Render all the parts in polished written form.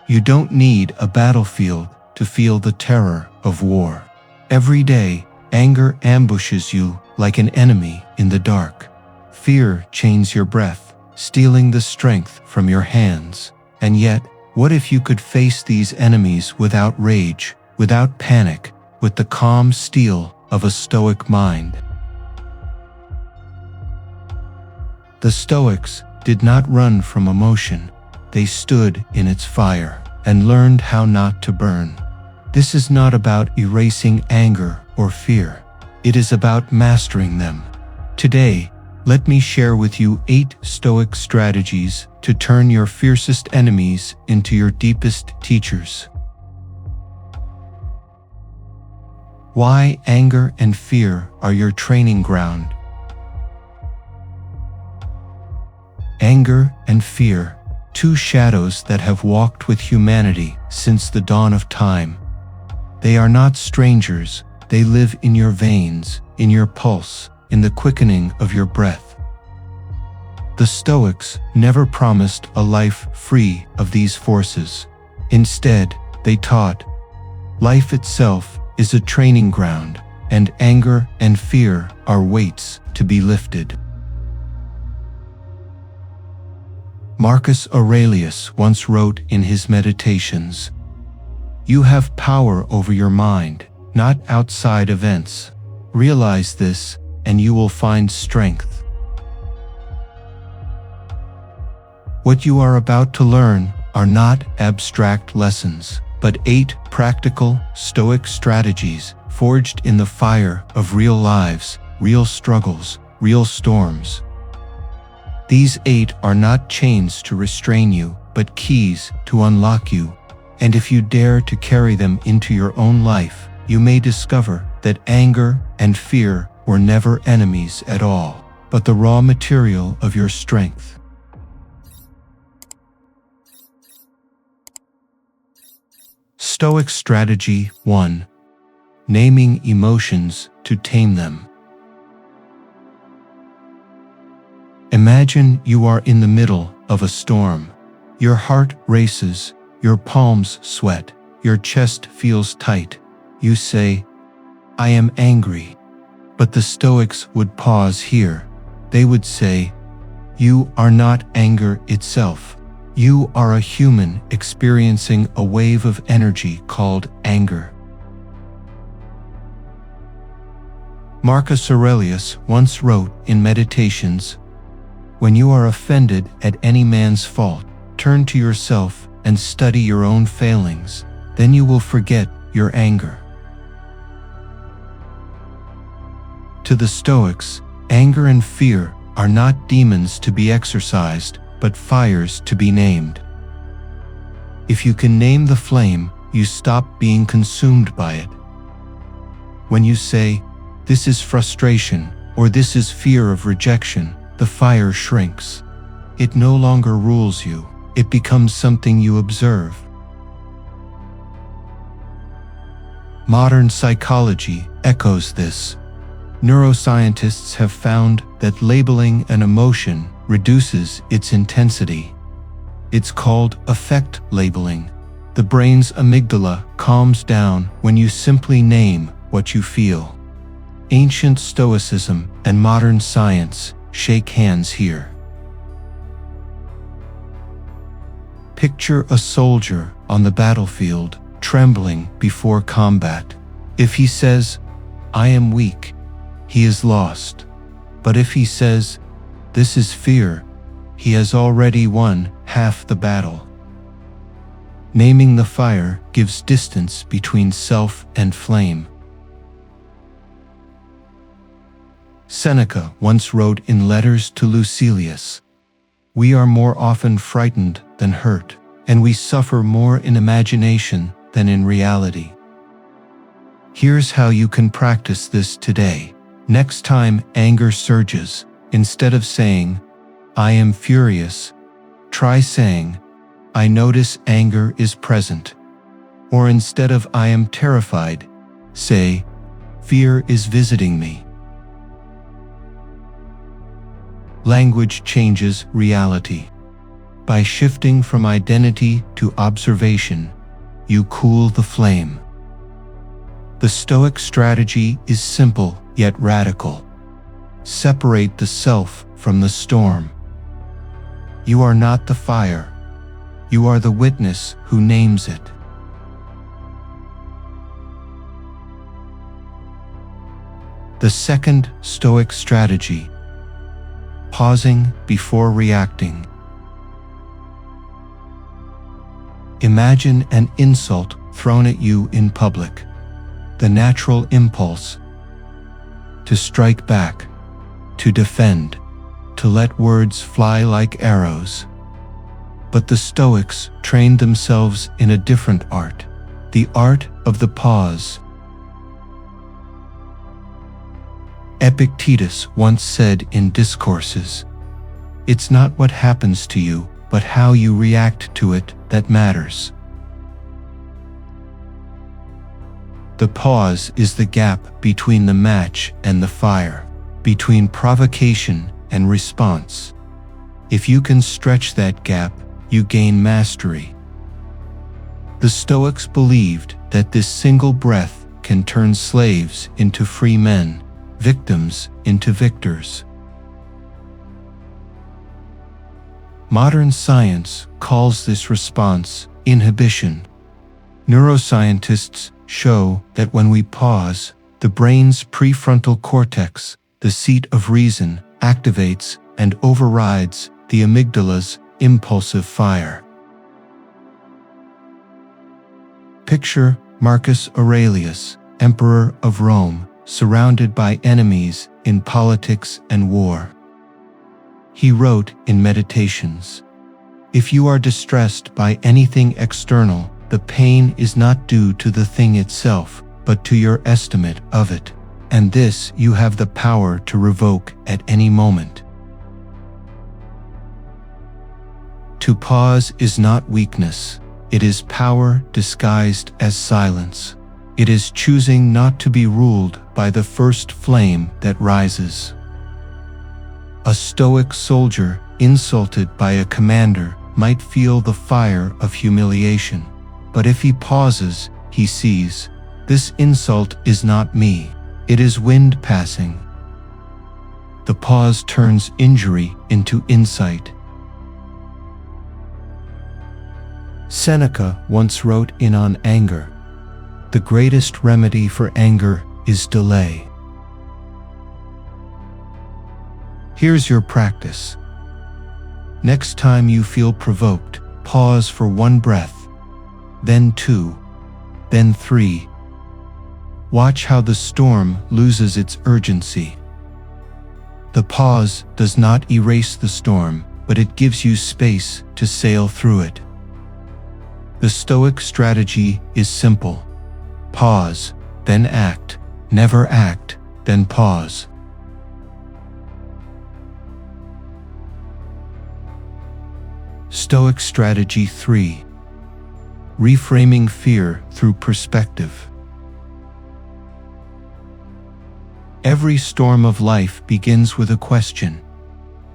You don't need a battlefield to feel the terror of war. Every day, anger ambushes you like an enemy in the dark. Fear chains your breath, stealing the strength from your hands. And yet, what if you could face these enemies without rage, without panic, with the calm steel of a Stoic mind? The Stoics did not run from emotion. They stood in its fire and learned how not to burn. This is not about erasing anger or fear. It is about mastering them. Today, let me share with you 8 Stoic strategies to turn your fiercest enemies into your deepest teachers. Why anger and fear are your training ground. Anger and fear, two shadows that have walked with humanity since the dawn of time. They are not strangers. They live in your veins, in your pulse, in the quickening of your breath. The Stoics never promised a life free of these forces. Instead, they taught, life itself is a training ground, and anger and fear are weights to be lifted. Marcus Aurelius once wrote in his Meditations, "You have power over your mind, not outside events. Realize this, and you will find strength." What you are about to learn are not abstract lessons, but 8 practical Stoic strategies forged in the fire of real lives, real struggles, real storms. These 8 are not chains to restrain you, but keys to unlock you. And if you dare to carry them into your own life, you may discover that anger and fear were never enemies at all, but the raw material of your strength. Stoic Strategy 1. Naming emotions to tame them. Imagine you are in the middle of a storm. Your heart races, your palms sweat, your chest feels tight. You say, "I am angry." But the Stoics would pause here. They would say, "You are not anger itself. You are a human experiencing a wave of energy called anger." Marcus Aurelius once wrote in Meditations, "When you are offended at any man's fault, turn to yourself and study your own failings. Then you will forget your anger." To the Stoics, anger and fear are not demons to be exorcised, but fires to be named. If you can name the flame, you stop being consumed by it. When you say, "This is frustration," or "This is fear of rejection," the fire shrinks. It no longer rules you. It becomes something you observe. Modern psychology echoes this. Neuroscientists have found that labeling an emotion reduces its intensity. It's called affect labeling. The brain's amygdala calms down when you simply name what you feel. Ancient Stoicism and modern science shake hands here. Picture a soldier on the battlefield, trembling before combat. If he says, "I am weak," he is lost. But if he says, "This is fear," he has already won half the battle. Naming the fire gives distance between self and flame. Seneca once wrote in Letters to Lucilius, "We are more often frightened than hurt, and we suffer more in imagination than in reality." Here's how you can practice this today. Next time anger surges, instead of saying, "I am furious," try saying, "I notice anger is present." Or instead of "I am terrified," say, "Fear is visiting me." Language changes reality. By shifting from identity to observation, you cool the flame. The Stoic strategy is simple yet radical. Separate the self from the storm. You are not the fire. You are the witness who names it. The second Stoic strategy: pausing before reacting. Imagine an insult thrown at you in public. The natural impulse to strike back, to defend, to let words fly like arrows. But the Stoics trained themselves in a different art, the art of the pause. Epictetus once said in Discourses, "It's not what happens to you, but how you react to it that matters." The pause is the gap between the match and the fire, between provocation and response. If you can stretch that gap, you gain mastery. The Stoics believed that this single breath can turn slaves into free men, victims into victors. Modern science calls this response inhibition. Neuroscientists show that when we pause, the brain's prefrontal cortex, the seat of reason, activates and overrides the amygdala's impulsive fire. Picture Marcus Aurelius, Emperor of Rome, surrounded by enemies in politics and war. He wrote in Meditations, "If you are distressed by anything external, the pain is not due to the thing itself, but to your estimate of it, and this you have the power to revoke at any moment." To pause is not weakness, it is power disguised as silence. It is choosing not to be ruled by the first flame that rises. A Stoic soldier insulted by a commander might feel the fire of humiliation, but if he pauses, he sees, "This insult is not me, it is wind passing." The pause turns injury into insight. Seneca once wrote in On Anger, "The greatest remedy for anger is delay." Here's your practice. Next time you feel provoked, pause for one breath, then two, then three. Watch how the storm loses its urgency. The pause does not erase the storm, but it gives you space to sail through it. The Stoic strategy is simple. Pause, then act. Never act, then pause. Stoic Strategy 3: Reframing fear through perspective. Every storm of life begins with a question.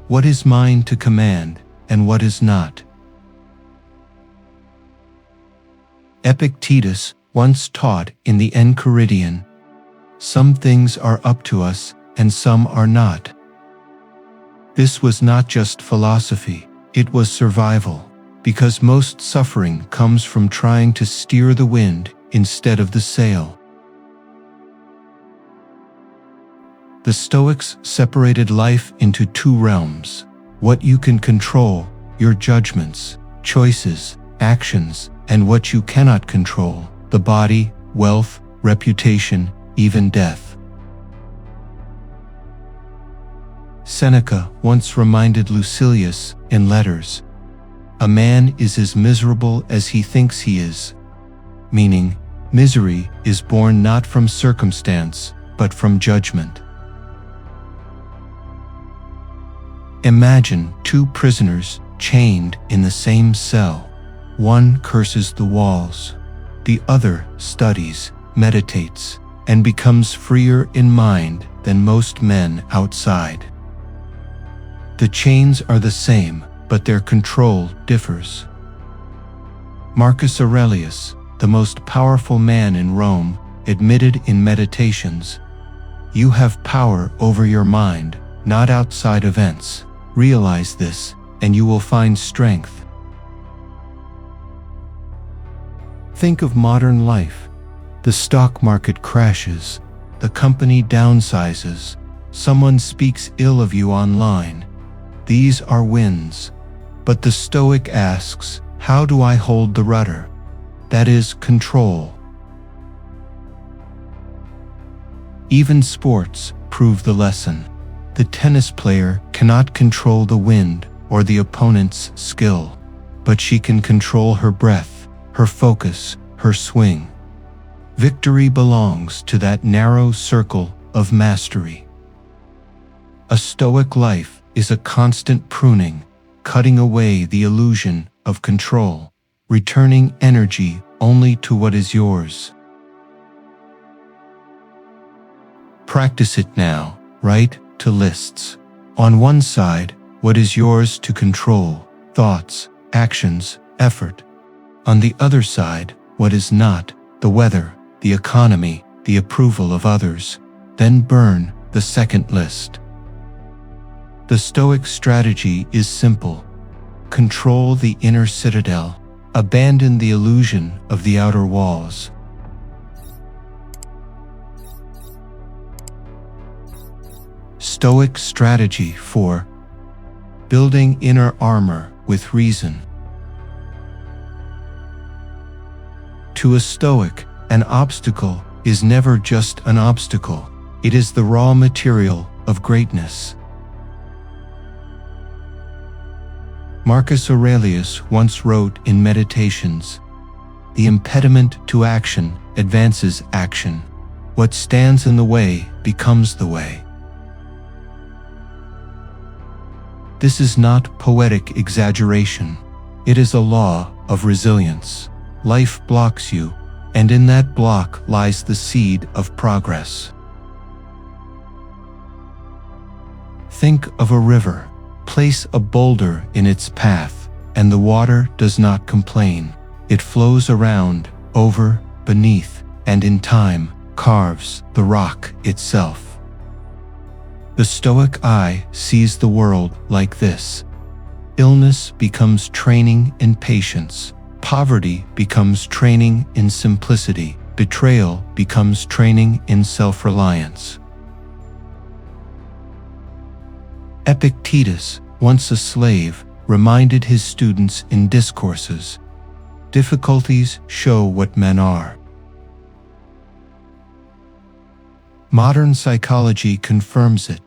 What is mine to command, and what is not? Epictetus once taught in the Enchiridion, "Some things are up to us, and some are not." This was not just philosophy, it was survival, because most suffering comes from trying to steer the wind instead of the sail. The Stoics separated life into two realms: what you can control, your judgments, choices, actions, and what you cannot control, the body, wealth, reputation, even death. Seneca once reminded Lucilius in Letters, "A man is as miserable as he thinks he is," meaning misery is born not from circumstance, but from judgment. Imagine two prisoners chained in the same cell. One curses the walls, the other studies, meditates, and becomes freer in mind than most men outside. The chains are the same, but their control differs. Marcus Aurelius, the most powerful man in Rome, admitted in Meditations, "You have power over your mind, not outside events. Realize this, and you will find strength." Think of modern life. The stock market crashes, the company downsizes, someone speaks ill of you online. These are wins. But the Stoic asks, how do I hold the rudder? That is control. Even sports prove the lesson. The tennis player cannot control the wind or the opponent's skill, but she can control her breath, her focus, her swing. Victory belongs to that narrow circle of mastery. A Stoic life is a constant pruning, cutting away the illusion of control, returning energy only to what is yours. Practice it now. Write to lists. On one side, what is yours to control: thoughts, actions, effort. On the other side, what is not: the weather, the economy, the approval of others. Then burn the second list. The Stoic strategy is simple. Control the inner citadel. Abandon the illusion of the outer walls. Stoic Strategy 4. Building inner armor with reason. To a Stoic, an obstacle is never just an obstacle. It is the raw material of greatness. Marcus Aurelius once wrote in Meditations, "The impediment to action advances action. What stands in the way becomes the way." This is not poetic exaggeration. It is a law of resilience. Life blocks you, and in that block lies the seed of progress. Think of a river. Place a boulder in its path, and the water does not complain. It flows around, over, beneath, and in time, carves the rock itself. The Stoic eye sees the world like this. Illness becomes training in patience. Poverty becomes training in simplicity. Betrayal becomes training in self-reliance. Epictetus, once a slave, reminded his students in discourses, "Difficulties show what men are." Modern psychology confirms it.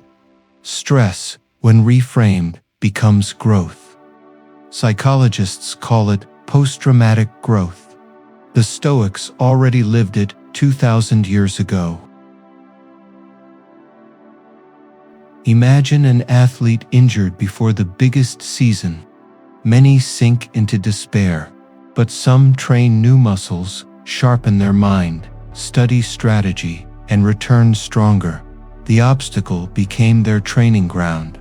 Stress, when reframed, becomes growth. Psychologists call it post-traumatic growth. The Stoics already lived it 2,000 years ago. Imagine an athlete injured before the biggest season. Many sink into despair, but some train new muscles, sharpen their mind, study strategy, and return stronger. The obstacle became their training ground.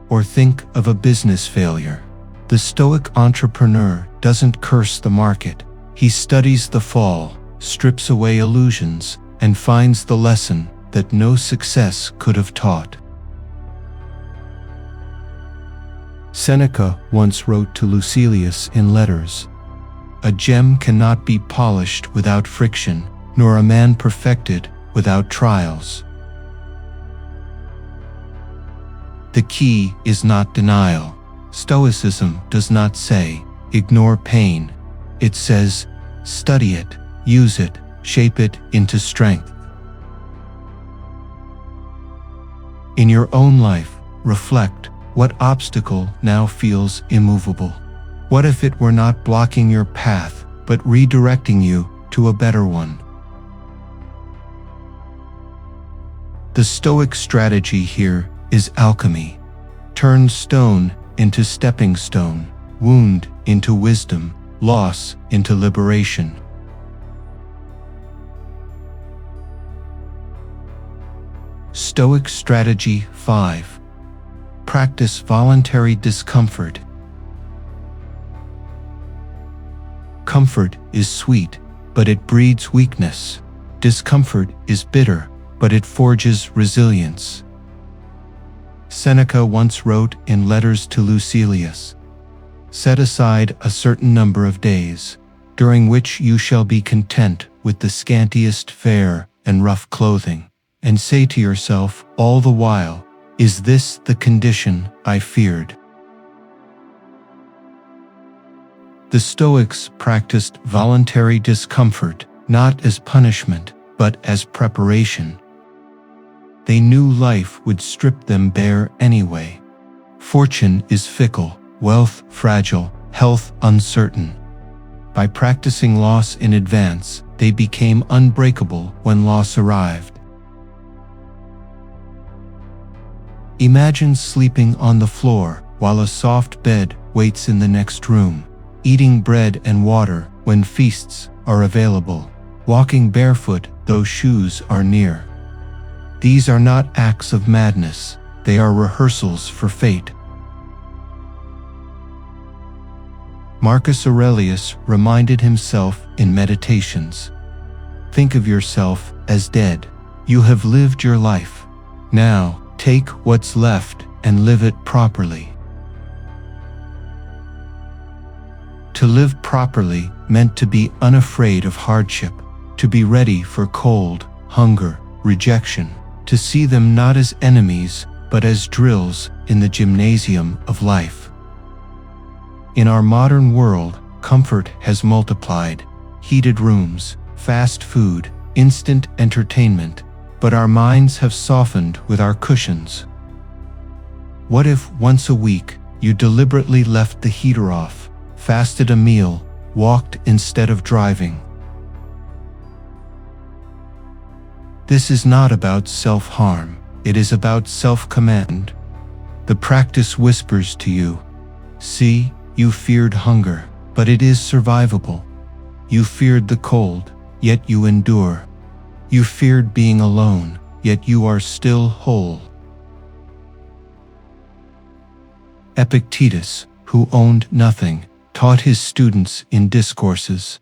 Or think of a business failure. The Stoic entrepreneur doesn't curse the market. He studies the fall, strips away illusions, and finds the lesson that no success could have taught. Seneca once wrote to Lucilius in letters, "A gem cannot be polished without friction, nor a man perfected without trials." The key is not denial. Stoicism does not say, ignore pain. It says, study it, use it, shape it into strength. In your own life, reflect, what obstacle now feels immovable? What if it were not blocking your path, but redirecting you to a better one? The Stoic strategy here is alchemy. Turn stone into stepping stone, wound into wisdom, loss into liberation. Stoic Strategy 5. practice voluntary discomfort. Comfort is sweet, but it breeds weakness. Discomfort is bitter, but it forges resilience. Seneca once wrote in Letters to Lucilius, "Set aside a certain number of days, during which you shall be content with the scantiest fare and rough clothing, and say to yourself all the while, 'Is this the condition I feared?'" The Stoics practiced voluntary discomfort, not as punishment, but as preparation. They knew life would strip them bare anyway. Fortune is fickle, wealth fragile, health uncertain. By practicing loss in advance, they became unbreakable when loss arrived. Imagine sleeping on the floor while a soft bed waits in the next room, eating bread and water when feasts are available, walking barefoot though shoes are near. These are not acts of madness, they are rehearsals for fate. Marcus Aurelius reminded himself in Meditations, "Think of yourself as dead. You have lived your life. Now, take what's left and live it properly." To live properly meant to be unafraid of hardship, to be ready for cold, hunger, rejection, to see them not as enemies, but as drills in the gymnasium of life. In our modern world, comfort has multiplied: heated rooms, fast food, instant entertainment, but our minds have softened with our cushions. What if once a week you deliberately left the heater off, fasted a meal, walked instead of driving? This is not about self-harm, it is about self-command. The practice whispers to you, "See, you feared hunger, but it is survivable. You feared the cold, yet you endure. You feared being alone, yet you are still whole." Epictetus, who owned nothing, taught his students in discourses,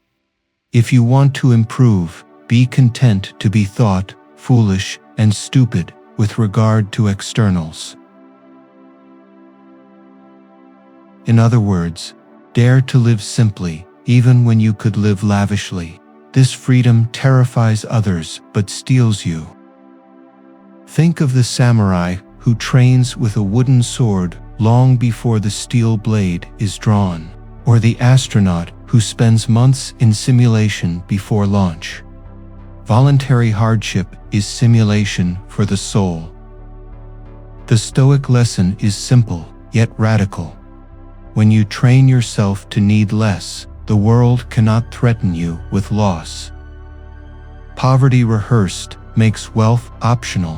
"If you want to improve, be content to be thought foolish and stupid with regard to externals." In other words, dare to live simply, even when you could live lavishly. This freedom terrifies others but steals you. Think of the samurai who trains with a wooden sword long before the steel blade is drawn, or the astronaut who spends months in simulation before launch. Voluntary hardship is simulation for the soul. The Stoic lesson is simple, yet radical. When you train yourself to need less, the world cannot threaten you with loss. Poverty rehearsed makes wealth optional.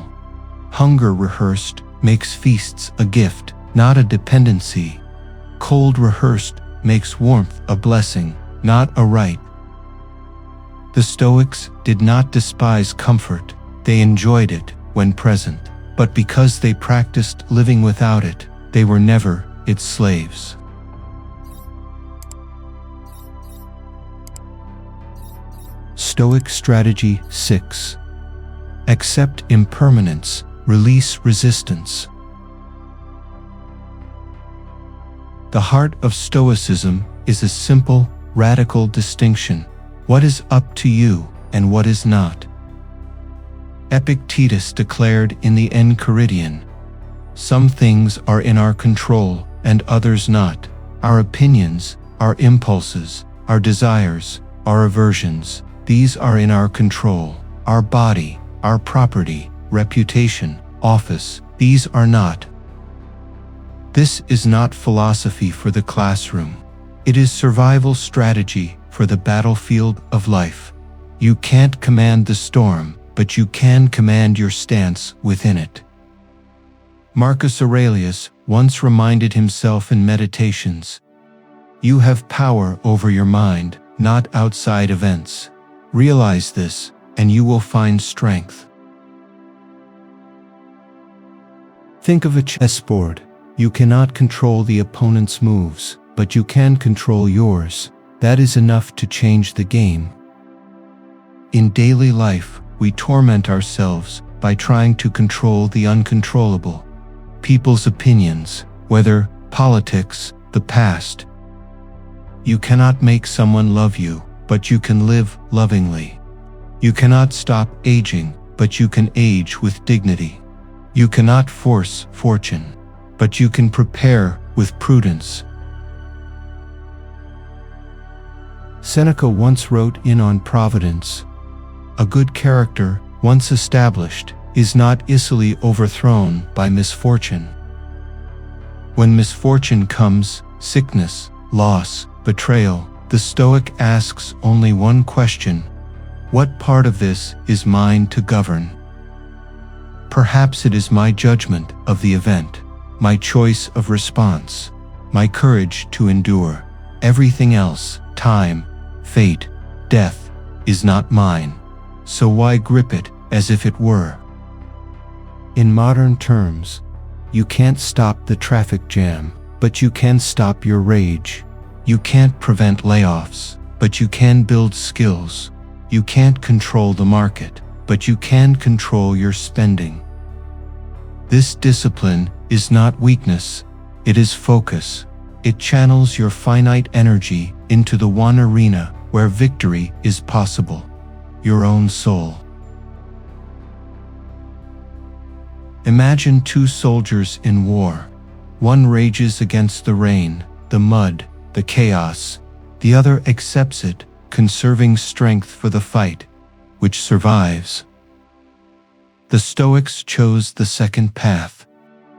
Hunger rehearsed makes feasts a gift, not a dependency. Cold rehearsed makes warmth a blessing, not a right. The Stoics did not despise comfort, they enjoyed it when present, but because they practiced living without it, they were never its slaves. Stoic Strategy 6. Accept impermanence, release resistance. The heart of Stoicism is a simple, radical distinction: what is up to you and what is not. Epictetus declared in the Enchiridion, "Some things are in our control and others not. Our opinions, our impulses, our desires, our aversions, these are in our control. Our body, our property, reputation, office, these are not." This is not philosophy for the classroom. It is survival strategy for the battlefield of life. You can't command the storm, but you can command your stance within it. Marcus Aurelius once reminded himself in Meditations, "You have power over your mind, not outside events. Realize this, and you will find strength." Think of a chessboard. You cannot control the opponent's moves, but you can control yours. That is enough to change the game. In daily life, we torment ourselves by trying to control the uncontrollable. People's opinions, weather, politics, the past. You cannot make someone love you, but you can live lovingly. You cannot stop aging, but you can age with dignity. You cannot force fortune, but you can prepare with prudence. Seneca once wrote in on providence, "A good character, once established, is not easily overthrown by misfortune." When misfortune comes, sickness, loss, betrayal, the Stoic asks only one question: what part of this is mine to govern? Perhaps it is my judgment of the event, my choice of response, my courage to endure. Everything else, time, fate, death, is not mine. So why grip it as if it were? In modern terms, you can't stop the traffic jam, but you can stop your rage. You can't prevent layoffs, but you can build skills. You can't control the market, but you can control your spending. This discipline is not weakness, it is focus. It channels your finite energy into the one arena where victory is possible: your own soul. Imagine two soldiers in war. One rages against the rain, the mud, the chaos. The other accepts it, conserving strength for the fight. Which survives? The Stoics chose the second path: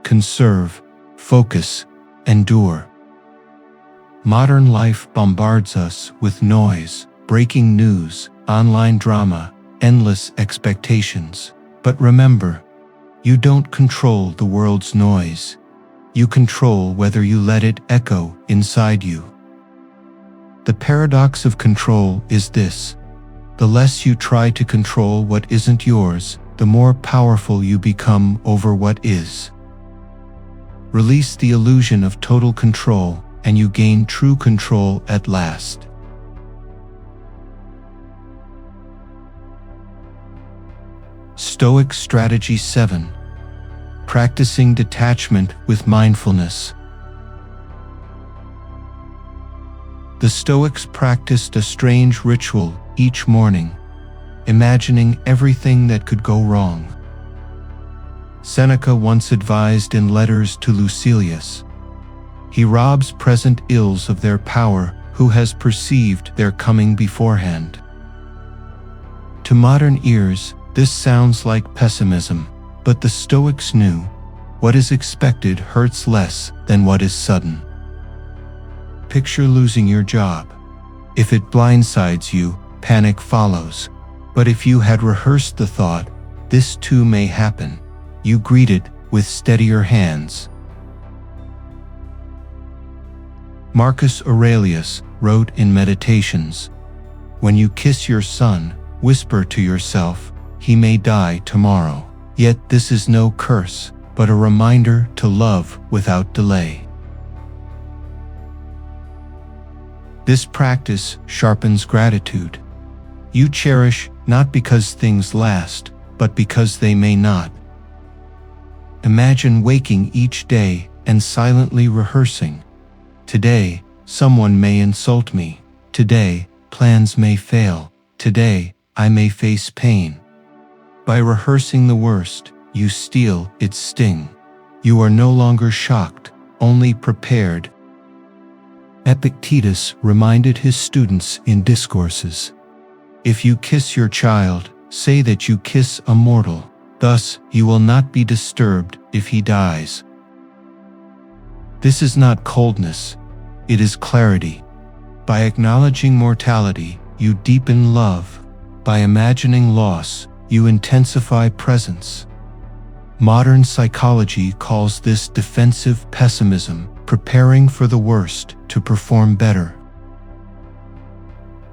conserve, focus, endure. Modern life bombards us with noise, breaking news, online drama, endless expectations. But remember, you don't control the world's noise. You control whether you let it echo inside you. The paradox of control is this: the less you try to control what isn't yours, the more powerful you become over what is. Release the illusion of total control, and you gain true control at last. Stoic Strategy 7. Practicing detachment with mindfulness. The Stoics practiced a strange ritual each morning, imagining everything that could go wrong. Seneca once advised in letters to Lucilius, "He robs present ills of their power who has perceived their coming beforehand." To modern ears, this sounds like pessimism, but the Stoics knew, what is expected hurts less than what is sudden. Picture losing your job. If it blindsides you, panic follows. But if you had rehearsed the thought, "This too may happen," you greet it with steadier hands. Marcus Aurelius wrote in Meditations, "When you kiss your son, whisper to yourself, 'He may die tomorrow.' Yet this is no curse, but a reminder to love without delay." This practice sharpens gratitude. You cherish not because things last, but because they may not. Imagine waking each day and silently rehearsing, "Today, someone may insult me. Today, plans may fail. Today, I may face pain." By rehearsing the worst, you steal its sting. You are no longer shocked, only prepared. Epictetus reminded his students in Discourses, "If you kiss your child, say that you kiss a mortal. Thus, you will not be disturbed if he dies." This is not coldness, it is clarity. By acknowledging mortality, you deepen love. By imagining loss, you intensify presence. Modern psychology calls this defensive pessimism, preparing for the worst to perform better.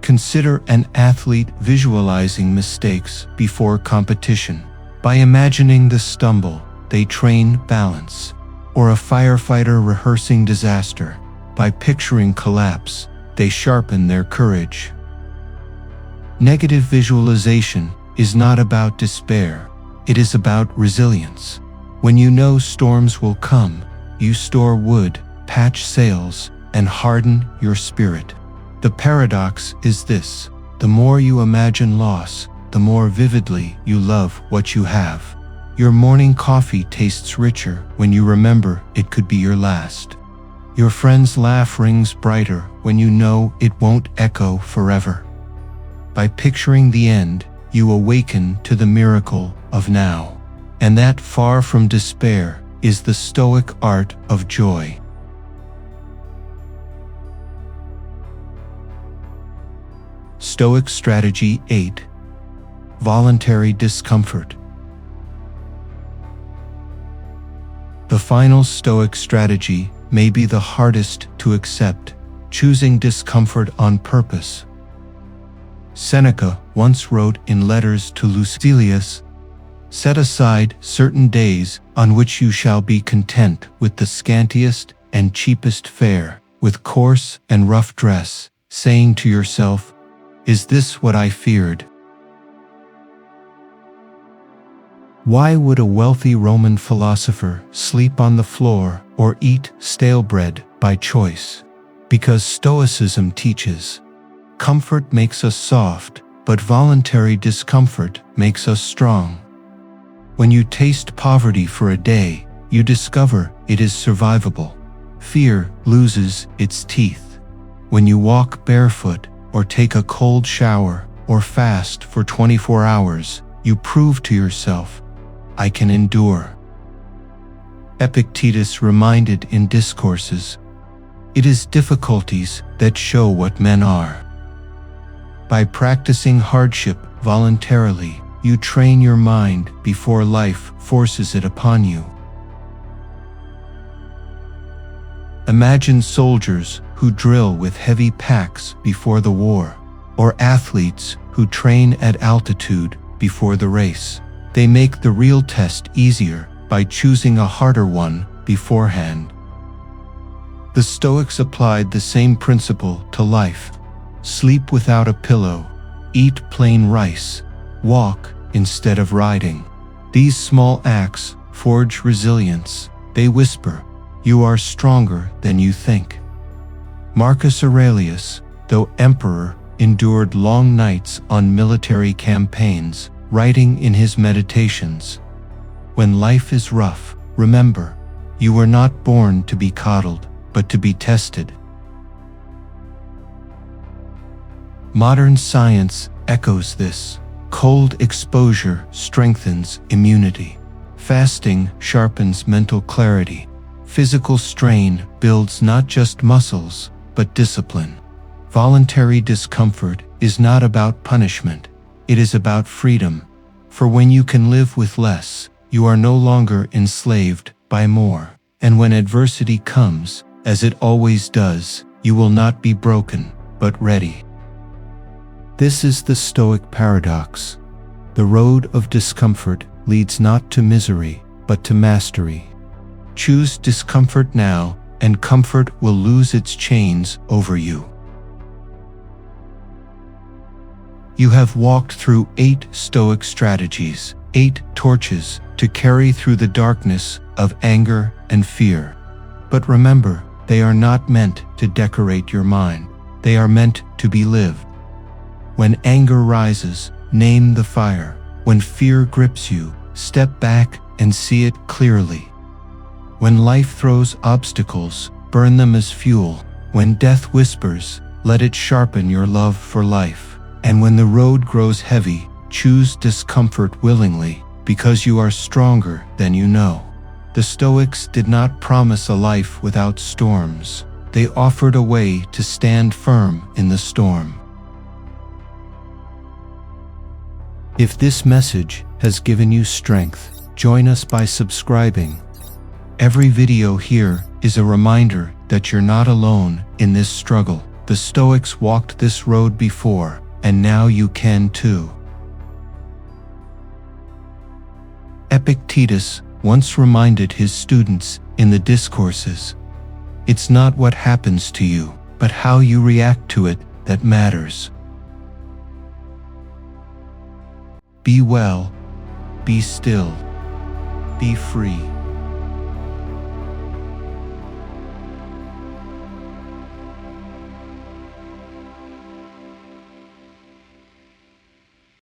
Consider an athlete visualizing mistakes before competition. By imagining the stumble, they train balance. or a firefighter rehearsing disaster. By picturing collapse, they sharpen their courage. Negative visualization is not about despair. It is about resilience. When you know storms will come, you store wood, patch sails, and harden your spirit. The paradox is this: the more you imagine loss, the more vividly you love what you have. Your morning coffee tastes richer when you remember it could be your last. Your friend's laugh rings brighter when you know it won't echo forever. By picturing the end, you awaken to the miracle of now. And that, far from despair, is the Stoic art of joy. Stoic Strategy 8. Voluntary discomfort. The final Stoic strategy may be the hardest to accept, choosing discomfort on purpose. Seneca once wrote in letters to Lucilius, "Set aside certain days on which you shall be content with the scantiest and cheapest fare, with coarse and rough dress, saying to yourself, 'Is this what I feared?'" Why would a wealthy Roman philosopher sleep on the floor or eat stale bread by choice? Because Stoicism teaches, comfort makes us soft, but voluntary discomfort makes us strong. When you taste poverty for a day, you discover it is survivable. Fear loses its teeth. When you walk barefoot, or take a cold shower, or fast for 24 hours, you prove to yourself, "I can endure." Epictetus reminded in Discourses, "It is difficulties that show what men are." By practicing hardship voluntarily, you train your mind before life forces it upon you. Imagine soldiers who drill with heavy packs before the war, or athletes who train at altitude before the race. They make the real test easier by choosing a harder one beforehand. The Stoics applied the same principle to life. Sleep without a pillow, eat plain rice, walk instead of riding. These small acts forge resilience. They whisper, "You are stronger than you think." Marcus Aurelius, though emperor, endured long nights on military campaigns, writing in his Meditations, "When life is rough, remember, you were not born to be coddled, but to be tested." Modern science echoes this. Cold exposure strengthens immunity. Fasting sharpens mental clarity. Physical strain builds not just muscles, but discipline. Voluntary discomfort is not about punishment. It is about freedom. For when you can live with less, you are no longer enslaved by more. And when adversity comes, as it always does, you will not be broken, but ready. This is the Stoic paradox. The road of discomfort leads not to misery, but to mastery. Choose discomfort now, and comfort will lose its chains over you. You have walked through 8 Stoic strategies, 8 torches to carry through the darkness of anger and fear. But remember, they are not meant to decorate your mind. They are meant to be lived. When anger rises, name the fire. When fear grips you, step back and see it clearly. When life throws obstacles, burn them as fuel. When death whispers, let it sharpen your love for life. And when the road grows heavy, choose discomfort willingly, because you are stronger than you know. The Stoics did not promise a life without storms. They offered a way to stand firm in the storm. If this message has given you strength, join us by subscribing. Every video here is a reminder that you're not alone in this struggle. The Stoics walked this road before, and now you can too. Epictetus once reminded his students, in the discourses. It's not what happens to you, but how you react to it that matters. Be well, be still, be free.